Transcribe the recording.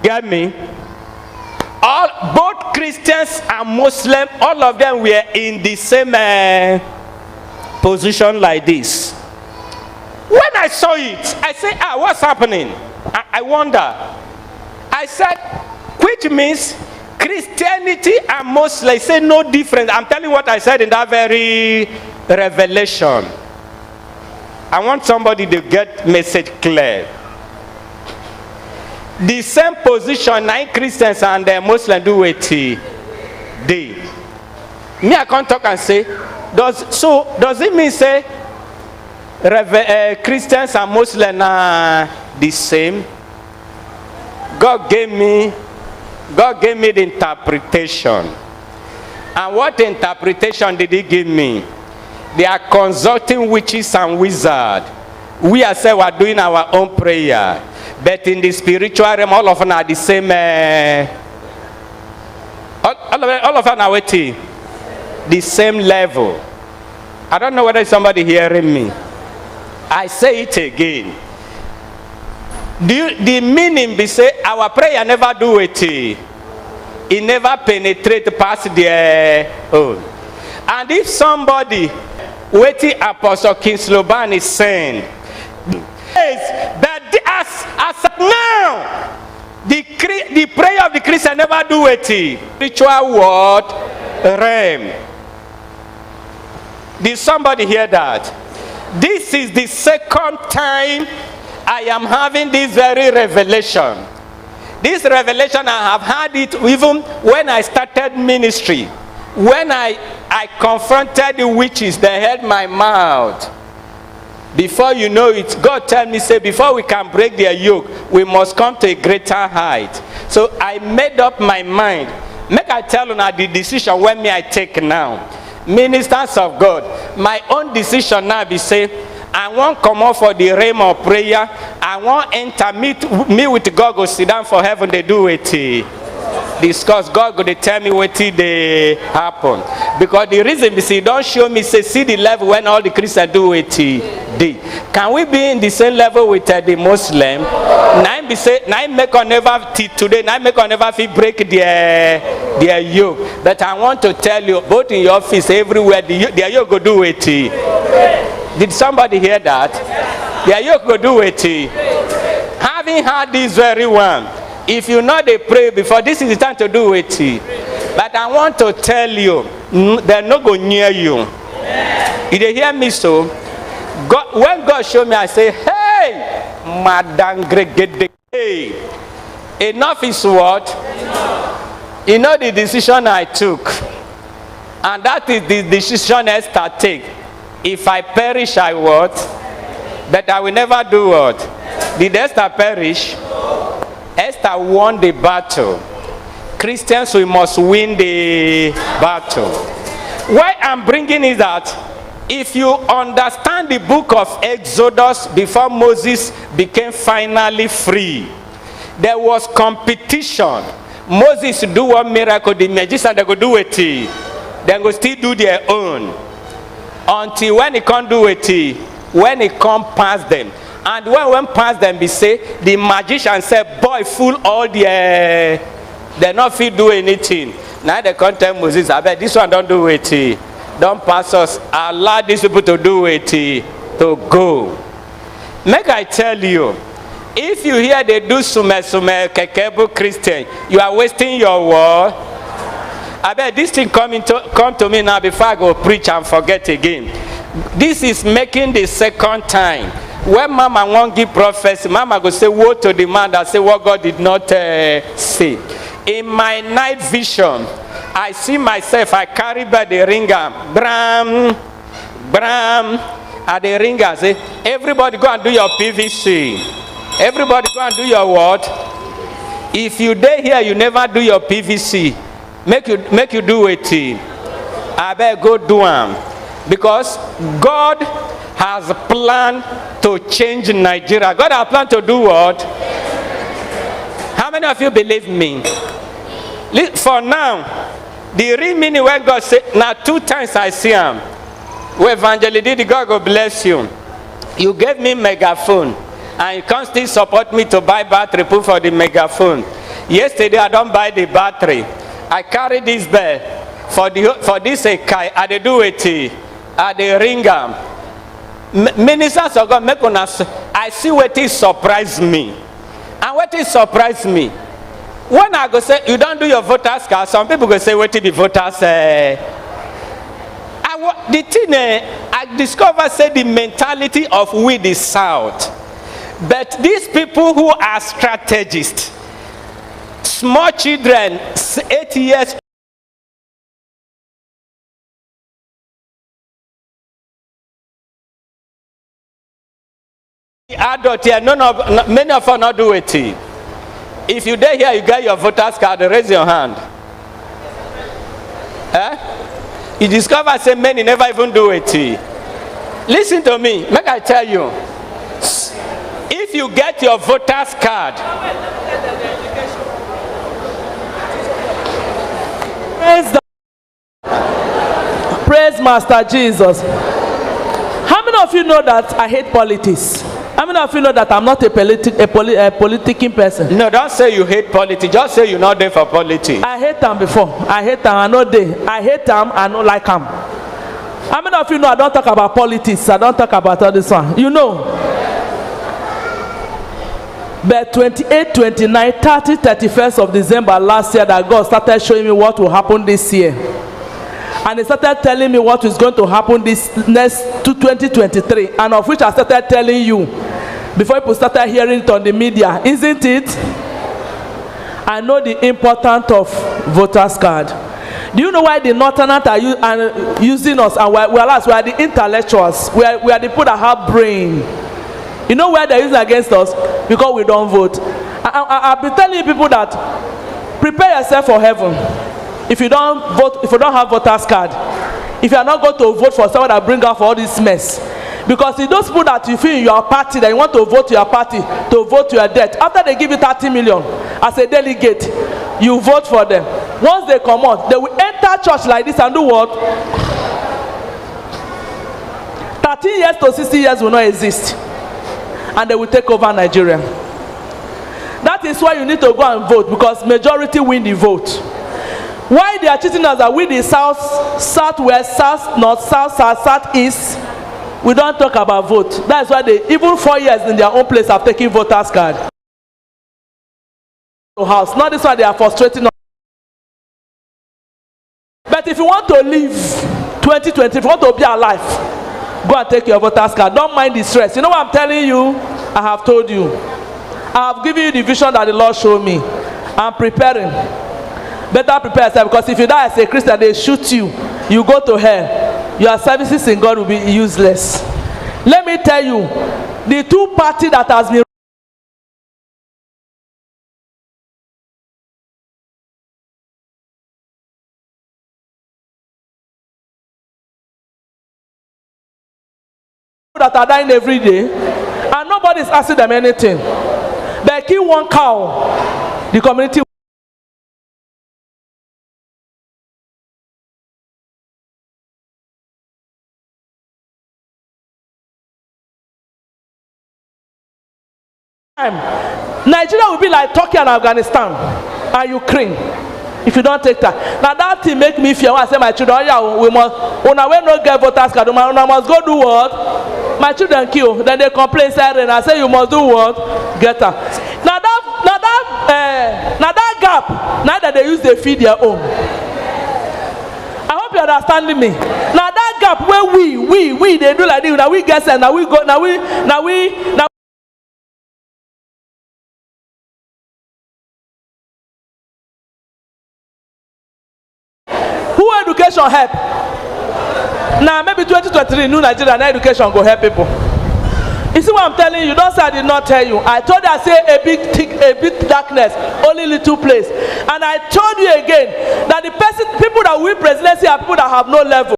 Get me? Both Christians and Muslims, all of them were in the same position like this. When I saw it, I said, what's happening? I wonder. I said, which means Christianity and Muslims say no difference. I'm telling you what I said in that very revelation. I want somebody to get message clear. The same position, 9 Christians and Muslims do it they. Me, I can't talk and say, does it mean say Christians and Muslims are the same? God gave me the interpretation. And what interpretation did he give me? They are consulting witches and wizards. We ourselves are doing our own prayer. But in the spiritual realm, all of them are the same. All of them are waiting. The same level. I don't know whether somebody hearing me. I say it again. The meaning be say our prayer never do it. It never penetrate past the own. And if somebody waiting Apostle King Sloban is saying, but as now, the prayer of the Christian never do it. Spiritual word realm. Did somebody hear that? This is the second time I am having this very revelation. This revelation, I have had it even when I started ministry. When I confronted the witches, they held my mouth. Before you know it, God tell me, say, before we can break their yoke, we must come to a greater height. So I made up my mind. Make I tell you now the decision when me I take now. Ministers of God, my own decision now be say, I want come out for the realm of prayer. I want enter me with God go sit down for heaven. They do it. Discuss God go they tell me what they happen. Because the reason is he don't show me say see the level when all the Christians do it. Can we be in the same level with the Muslim? Now be say now make on never today. Now make on never feel break their yoke. But I want to tell you, both in your office everywhere, their yoke go do it. Did somebody hear that? Their yoke go do it. Having heard this very one, if you know they pray before, this is the time to do it. But I want to tell you, they're not going near you. If they hear me so, God, when God showed me, I say, hey, Madam Gregede, hey, enough is what? Enough. You know the decision I took. And that is the decision Esther take. If I perish, I what? But I will never do what? Did Esther perish? Esther won the battle. Christians, we must win the battle. Why I'm bringing is that if you understand the book of Exodus before Moses became finally free, there was competition. Moses do one miracle, the magician they go do it. They go still do their own. Until when he can't do it, when he come past them. And when past them, be say, the magician said, boy, fool all the, they not fit do anything. Now they can't tell Moses, I bet this one don't do it. Don't pass us. Allow these people to do it, to go. Make I tell you, if you hear they do sume kekebu Christian, you are wasting your word. I bet this thing come to me now before I go preach and forget again. This is making the second time. When Mama won't give prophecy, Mama go say, woe to the man that say what God did not say. In my night vision, I see myself, I carry by the ringer, bram, at the ringer, I say, everybody go and do your PVC. Everybody go and do your what? If you day here, you never do your PVC. Make you do it. I better go do them. Because God has a plan to change Nigeria. God has a plan to do what? How many of you believe me? For now, the real meaning when God said, now 2 times I see him. Where Evangelist did, God go bless you. You gave me megaphone. And you can't still support me to buy battery for the megaphone. Yesterday I don't buy the battery. I carry this bell for this kai. I do it. I ring am. Ministers of God make us. I see what is surprise me, and what is surprise me. When I go say you don't do your voters card, some people go say what the voters. The thing I discover say the mentality of we the South, but these people who are strategists, small children, 8 years. Adult here, many of us not do it. If you there here, you get your voters card, raise your hand. You discover say many never even do it. Listen to me, make I tell you. If you get your voters card, praise Master Jesus. How many of you know that I hate politics? How many of you know that I'm not a politicking person? No, don't say you hate politics. Just say you're not there for politics. I hate them before. I hate them. I know they. I hate them. I don't like them. How many of you know I don't talk about politics? I don't talk about all this one. You know. But 28, 29, 30, 31st of December last year that God started showing me what will happen this year. And he started telling me what is going to happen this next to 2023, and of which I started telling you before people started hearing it on the media, isn't it? I know the importance of voters card. Do you know why the Northerners are using us, and we are the intellectuals, we are the people that have brain? You know why they're using against us? Because we don't vote. I've been telling people that prepare yourself for heaven. If you don't vote, if you don't have voters card, if you are not going to vote for someone that bring out for all this mess, because it's those people that you feel in your party that you want to vote to your party to vote to your death, after they give you 30 million as a delegate, you vote for them. Once they come out, they will enter church like this and do what? 13 years to 60 years will not exist, and they will take over Nigeria. That is why you need to go and vote, because majority win the vote. Why they are cheating us that we the south, southwest, south, north, south, south, southeast, we don't talk about vote. That's why they, even 4 years in their own place, have taken voters card. House. Not this why they are frustrating us. But if you want to live 2020, if you want to be alive, go and take your voters card. Don't mind the stress. You know what I'm telling you? I have told you. I have given you the vision that the Lord showed me. I'm preparing. Better prepare yourself, because if you die as a Christian, they shoot you. You go to hell. Your services in God will be useless. Let me tell you, the two parties that has been that are dying every day, and nobody is asking them anything. They kill one cow, the community. Nigeria will be like Turkey and Afghanistan and Ukraine if you don't take that. Now that thing make me fear when I say my children, oh yeah, we must, when I no get voters card, I must go do what? My children kill, then they complain, siren. I say you must do what? Get her. Now that gap, now that they use they feed their own. I hope you're understanding me. Now that gap where we they do like this, now we get and now we go, now we education help. Now maybe 2023 new Nigeria and education go help people. You see what I'm telling you? Don't say I did not tell you. I told you I say a big darkness, only little place. And I told you again that the people that win presidency are people that have no level.